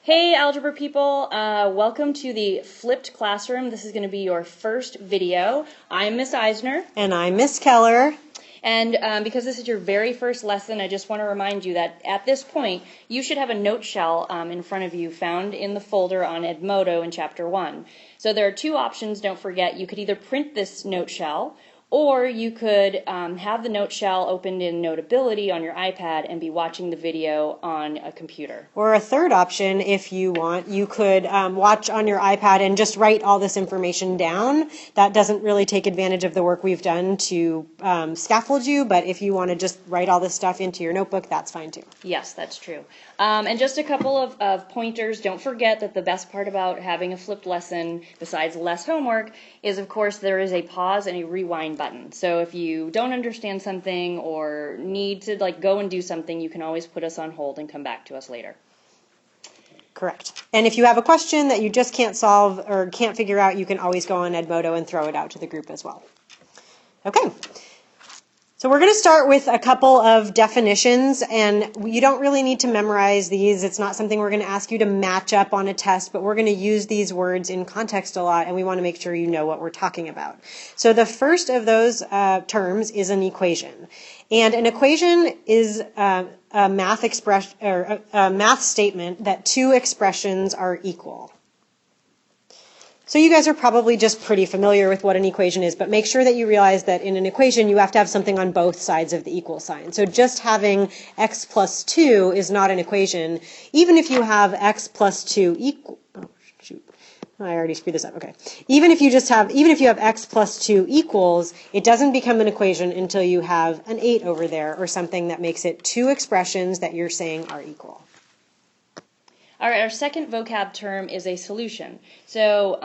Hey algebra people, welcome to the flipped classroom. This is going to be your first video. I'm Miss Eisner. And I'm Miss Keller. And because this is your very first lesson, I just want to remind you that at this point, you should have a note shell in front of you found in the folder on Edmodo in Chapter 1. So there are two options, don't forget. You could either print this note shell, or you could have the note shell opened in Notability on your iPad and be watching the video on a computer. Or a third option, if you want, you could watch on your iPad and just write all this information down. That doesn't really take advantage of the work we've done to scaffold you, but if you want to just write all this stuff into your notebook, that's fine too. Yes, that's true. And just a couple of pointers. Don't forget that the best part about having a flipped lesson, besides less homework, is of course there is a pause and a rewind button. So if you don't understand something or need to go and do something, you can always put us on hold and come back to us later. Correct. And if you have a question that you just can't solve or can't figure out, you can always go on Edmodo and throw it out to the group as well. Okay. So we're going to start with a couple of definitions, and you don't really need to memorize these. It's not something we're going to ask you to match up on a test, but we're going to use these words in context a lot, and we want to make sure you know what we're talking about. So the first of those terms is an equation. And an equation is a math expression or a math statement that two expressions are equal. So you guys are probably just pretty familiar with what an equation is, but make sure that you realize that in an equation you have to have something on both sides of the equal sign. So just having x plus 2 is not an equation. Even if you have x plus 2 equal, oh shoot, I already screwed this up, okay. Even if you have x plus 2 equals, it doesn't become an equation until you have an 8 over there or something that makes it two expressions that you're saying are equal. All right, our second vocab term is a solution. So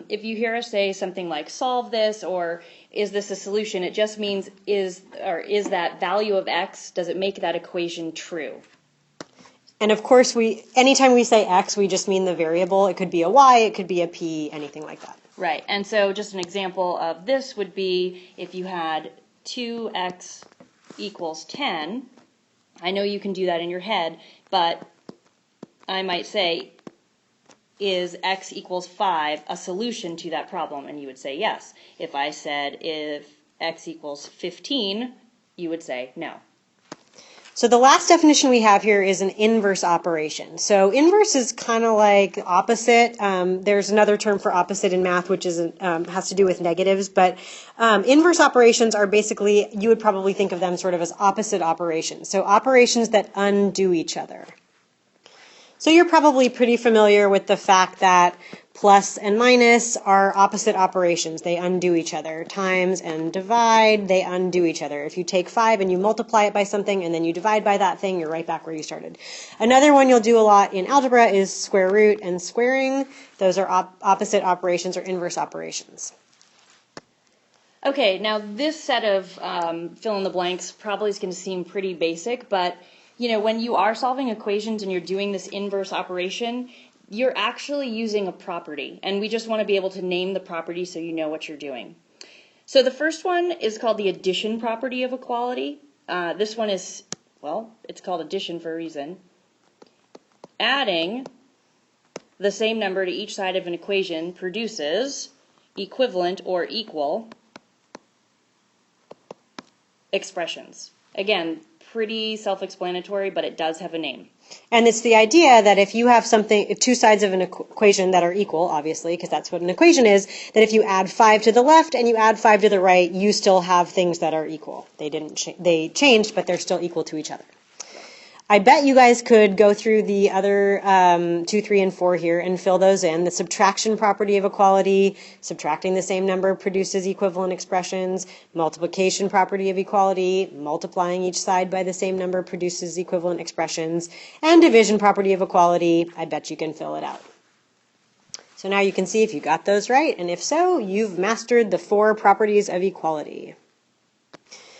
if you hear us say something like solve this or is this a solution, it just means is that value of x, does it make that equation true? And of course, anytime we say x, we just mean the variable. It could be a y, it could be a p, anything like that. Right, and so just an example of this would be if you had 2x equals 10. I know you can do that in your head, but I might say, is x equals 5 a solution to that problem? And you would say yes. If I said if x equals 15, you would say no. So the last definition we have here is an inverse operation. So inverse is kind of like opposite. There's another term for opposite in math, which is has to do with negatives. But inverse operations are basically, you would probably think of them sort of as opposite operations. So operations that undo each other. So you're probably pretty familiar with the fact that plus and minus are opposite operations. They undo each other. Times and divide, they undo each other. If you take 5 and you multiply it by something and then you divide by that thing, you're right back where you started. Another one you'll do a lot in algebra is square root and squaring. Those are opposite operations or inverse operations. Okay, now this set of fill in the blanks probably is going to seem pretty basic, but you know, when you are solving equations and you're doing this inverse operation, you're actually using a property. And we just want to be able to name the property so you know what you're doing. So the first one is called the addition property of equality. This one is, well, it's called addition for a reason. Adding the same number to each side of an equation produces equivalent or equal expressions. Again, pretty self-explanatory, but it does have a name. And it's the idea that if you have two sides of an equation that are equal, obviously, because that's what an equation is, that if you add 5 to the left and you add 5 to the right, you still have things that are equal. They changed, but they're still equal to each other. I bet you guys could go through the other 2, 3, and 4 here and fill those in. The subtraction property of equality, subtracting the same number produces equivalent expressions. Multiplication property of equality, multiplying each side by the same number produces equivalent expressions. And division property of equality, I bet you can fill it out. So now you can see if you got those right, and if so, you've mastered the 4 properties of equality.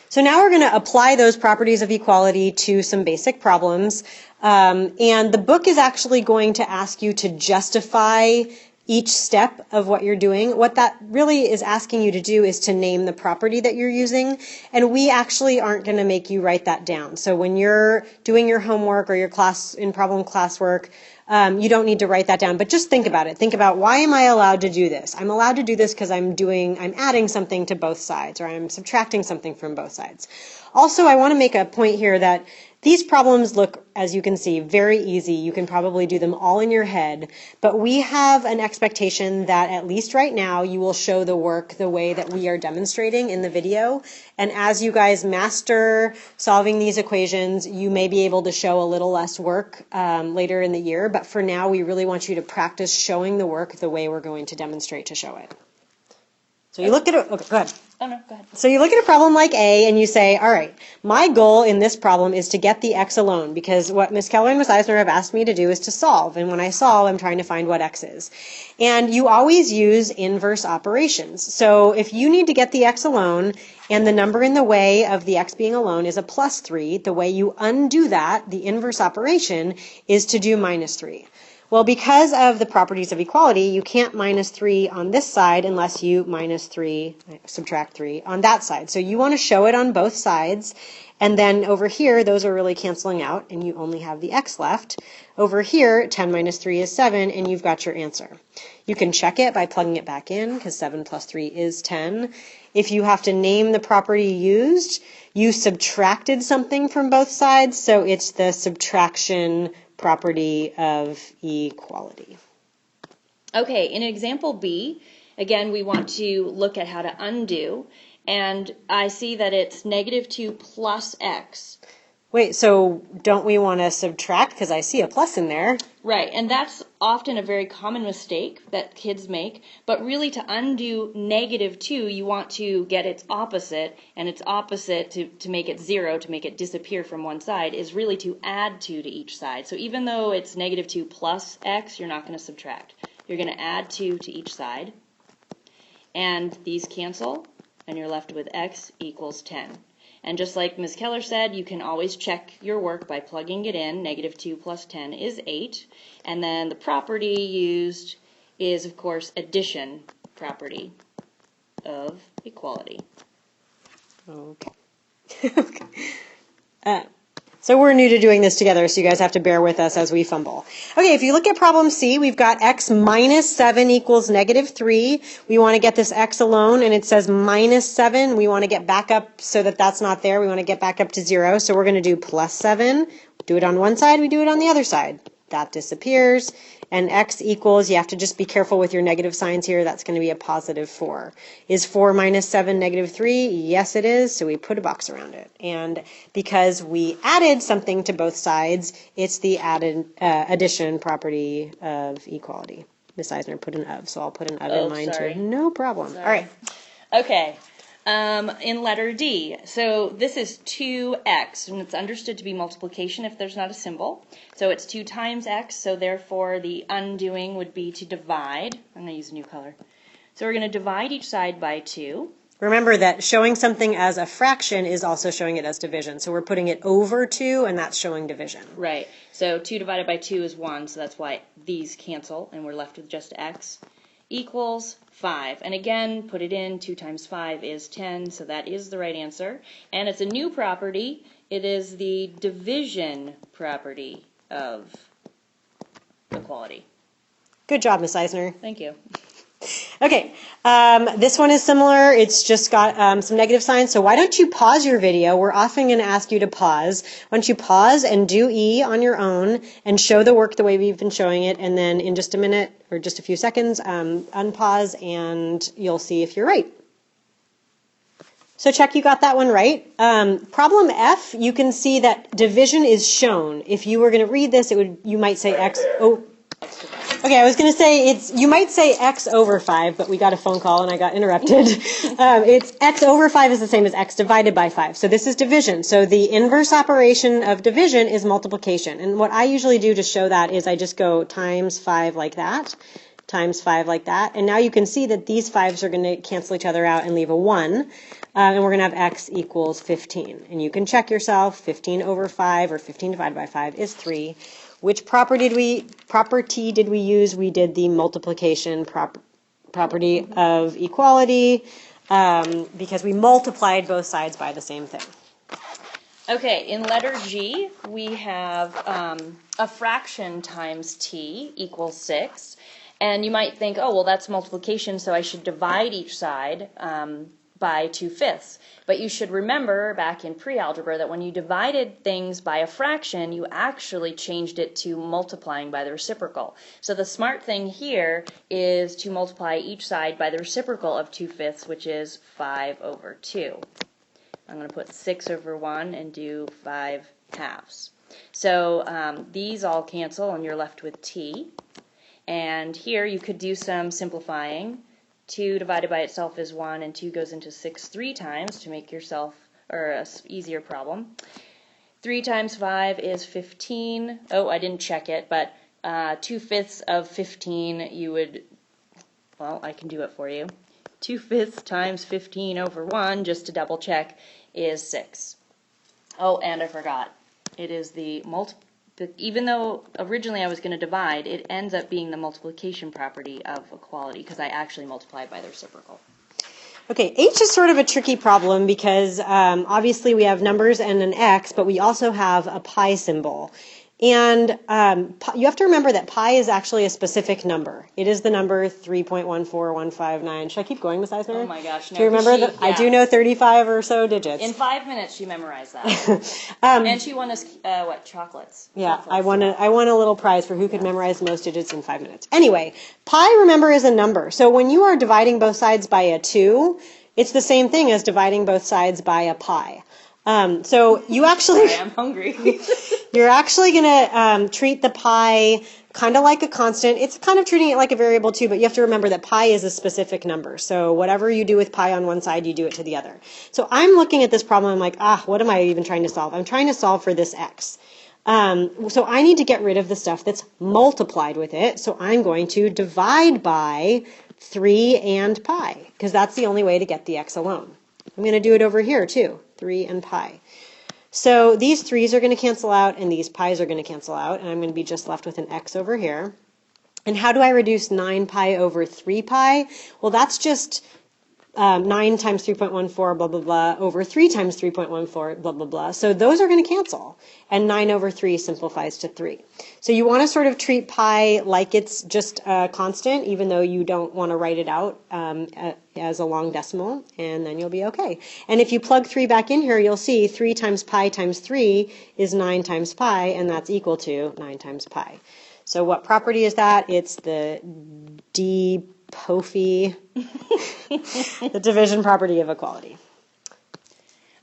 So now we're going to apply those properties of equality to some basic problems. And the book is actually going to ask you to justify each step of what you're doing. What that really is asking you to do is to name the property that you're using, and we actually aren't going to make you write that down. So when you're doing your homework or your class in problem classwork, you don't need to write that down, but just think about it. Think about, why am I allowed to do this? I'm allowed to do this because I'm adding something to both sides, or I'm subtracting something from both sides. Also, I want to make a point here that these problems look, as you can see, very easy. You can probably do them all in your head, but we have an expectation that at least right now you will show the work the way that we are demonstrating in the video. And as you guys master solving these equations, you may be able to show a little less work later in the year, but for now we really want you to practice showing the work the way we're going to demonstrate to show it. So you look at it, okay, go ahead. Oh, no, go ahead. So you look at a problem like A and you say, all right, my goal in this problem is to get the x alone, because what Ms. Keller and Ms. Eisner have asked me to do is to solve. And when I solve, I'm trying to find what x is. And you always use inverse operations. So if you need to get the x alone and the number in the way of the x being alone is a plus 3, the way you undo that, the inverse operation, is to do minus 3. Well, because of the properties of equality, you can't minus 3 on this side unless you subtract 3 on that side. So you want to show it on both sides. And then over here, those are really canceling out, and you only have the x left. Over here, 10 minus 3 is 7, and you've got your answer. You can check it by plugging it back in, because 7 plus 3 is 10. If you have to name the property used, you subtracted something from both sides, so it's the subtraction property of equality. Okay, in example B, again, we want to look at how to undo, and I see that it's negative 2 plus x. Wait, so don't we want to subtract? Because I see a plus in there. Right, and that's often a very common mistake that kids make, but really to undo negative 2, you want to get its opposite, and its opposite to make it 0, to make it disappear from one side, is really to add 2 to each side. So even though it's negative 2 plus x, you're not going to subtract. You're going to add 2 to each side, and these cancel, and you're left with x equals 10. And just like Ms. Keller said, you can always check your work by plugging it in. Negative 2 plus 10 is 8. And then the property used is, of course, addition property of equality. Okay. So we're new to doing this together, so you guys have to bear with us as we fumble. Okay, if you look at problem C, we've got x minus 7 equals negative 3. We want to get this x alone, and it says minus 7. We want to get back up so that that's not there. We want to get back up to 0, so we're going to do plus 7. Do it on one side, we do it on the other side. That disappears. And x equals, you have to just be careful with your negative signs here, that's going to be a positive 4. Is 4 minus 7 negative 3? Yes, it is, so we put a box around it. And because we added something to both sides, it's the addition property of equality. Miss Eisner put an of, so I'll put an of in mine sorry. too. No problem. Sorry. All right. Okay. In letter D, so this is 2x, and it's understood to be multiplication if there's not a symbol. So it's 2 times x, so therefore the undoing would be to divide. I'm going to use a new color. So we're going to divide each side by 2. Remember that showing something as a fraction is also showing it as division. So we're putting it over 2, and that's showing division. Right. So 2 divided by 2 is 1, so that's why these cancel, and we're left with just x equals 5. And again, put it in, 2 times 5 is 10, so that is the right answer. And it's a new property. It is the division property of equality. Good job, Miss Eisner. Thank you. Okay, this one is similar. It's just got some negative signs. So why don't you pause your video? We're often going to ask you to pause. Why don't you pause and do E on your own and show the work the way we've been showing it. And then in just a minute or just a few seconds, unpause and you'll see if you're right. So check you got that one right. Problem F, you can see that division is shown. If you were going to read this, you might say X. Oh. Okay, I was going to say you might say x over 5, but we got a phone call and I got interrupted. It's x over 5 is the same as x divided by 5. So this is division. So the inverse operation of division is multiplication. And what I usually do to show that is I just go times 5 like that, times 5 like that. And now you can see that these 5s are going to cancel each other out and leave a 1. And we're going to have x equals 15. And you can check yourself. 15 over 5 or 15 divided by 5 is 3. Which property proper T did we use? We did the multiplication property of equality because we multiplied both sides by the same thing. Okay, in letter G, we have a fraction times t equals 6. And you might think, oh, well, that's multiplication, so I should divide each side by 2/5. But you should remember back in pre-algebra that when you divided things by a fraction, you actually changed it to multiplying by the reciprocal. So the smart thing here is to multiply each side by the reciprocal of 2/5, which is 5/2. I'm going to put 6/1 and do 5/2. So these all cancel, and you're left with t. And here you could do some simplifying. 2 divided by itself is 1, and 2 goes into 6 3 times to make yourself, or an easier problem. 3 times 5 is 15. Oh, I didn't check it, but 2/5 of 15 you would, well, I can do it for you. 2/5 times 15/1, just to double check, is 6. Oh, and I forgot. It is the even though originally I was going to divide, it ends up being the multiplication property of equality because I actually multiplied by the reciprocal. Okay, H is sort of a tricky problem because obviously we have numbers and an X, but we also have a pi symbol. And you have to remember that pi is actually a specific number. It is the number 3.14159. Should I keep going, Miss Eisner? Oh my gosh, no. Do you remember that? Yeah. I do know 35 or so digits. In 5 minutes, she memorized that. And she won us, chocolates. Yeah, Chocolates. I won a little prize for who could memorize the most digits in 5 minutes. Anyway, pi, remember, is a number. So when you are dividing both sides by a 2, it's the same thing as dividing both sides by a pi. So you actually... Sorry, I'm hungry. You're actually going to treat the pi kind of like a constant. It's kind of treating it like a variable too, but you have to remember that pi is a specific number. So whatever you do with pi on one side, you do it to the other. So I'm looking at this problem, I'm like, what am I even trying to solve? I'm trying to solve for this x. So I need to get rid of the stuff that's multiplied with it. So I'm going to divide by 3 and pi, because that's the only way to get the x alone. I'm going to do it over here too, 3 and pi. So these 3's are going to cancel out, and these pi's are going to cancel out, and I'm going to be just left with an x over here. And how do I reduce 9 pi over 3 pi? Well, that's just 9 times 3.14, blah, blah, blah, over 3 times 3.14, blah, blah, blah. So those are going to cancel, and 9 over 3 simplifies to 3. So you want to sort of treat pi like it's just a constant, even though you don't want to write it out as a long decimal, and then you'll be okay. And if you plug 3 back in here, you'll see 3 times pi times 3 is 9 times pi, and that's equal to 9 times pi. So what property is that? It's the POFI, the division property of equality.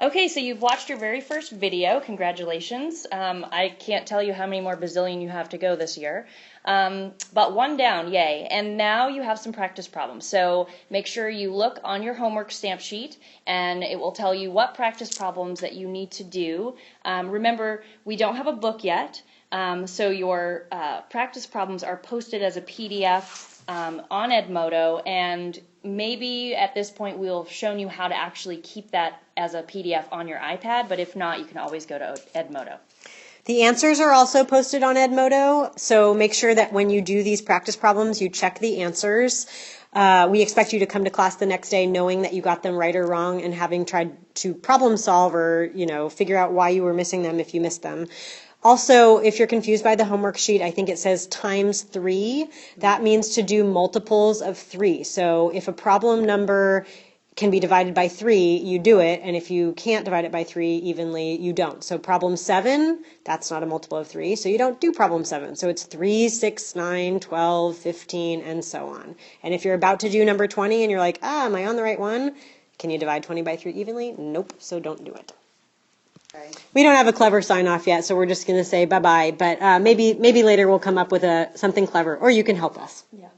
Okay, so you've watched your very first video. Congratulations. I can't tell you how many more bazillion you have to go this year. But one down, yay. And now you have some practice problems. So make sure you look on your homework stamp sheet, and it will tell you what practice problems that you need to do. Remember, we don't have a book yet, so your practice problems are posted as a PDF on Edmodo, and maybe at this point we'll have shown you how to actually keep that as a PDF on your iPad, but if not, you can always go to Edmodo. The answers are also posted on Edmodo, so make sure that when you do these practice problems, you check the answers. We expect you to come to class the next day knowing that you got them right or wrong and having tried to problem solve or, figure out why you were missing them if you missed them. Also, if you're confused by the homework sheet, I think it says times 3. That means to do multiples of 3. So if a problem number can be divided by 3, you do it. And if you can't divide it by 3 evenly, you don't. So problem 7, that's not a multiple of 3. So you don't do problem 7. So it's 3, 6, 9, 12, 15, and so on. And if you're about to do number 20 and you're like, am I on the right one? Can you divide 20 by 3 evenly? Nope. So don't do it. We don't have a clever sign-off yet, so we're just going to say bye-bye. But maybe later we'll come up with something clever, or you can help us. Yeah.